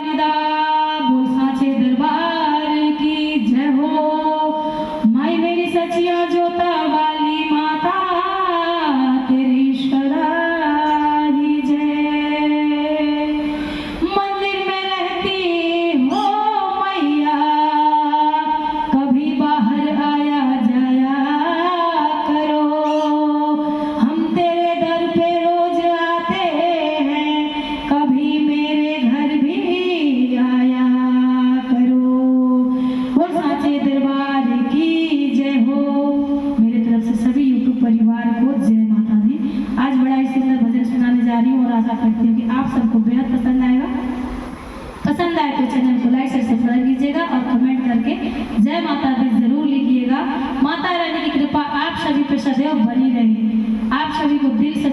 बोल साचे दरबार की जय हो। माई मेरी सचिया जोता वाली माता तेरी ईश्वरा ही जय। मंदिर में रहती हो मैया, कभी बाहर आया जाया करो। हम तेरे दर पे रोज आते हैं, कभी मेरे घर भी आया करो। बोल साचे दरबार की जय हो। मेरे तरफ से सभी यूट्यूब परिवार को जय माता दी। आज बड़ा ही सुंदर भजन सुनाने जा रही हूँ और आशा करती हूँ कि आप सबको बेहद पसंद आएगा। पसंद आए तो चैनल को लाइक शेयर सब्सक्राइब कीजिएगा और कमेंट करके जय माता दी जरूर लिखिएगा। माता रानी की कृपा आप सभी पे सदैव बनी रहे। आप सभी को दिल से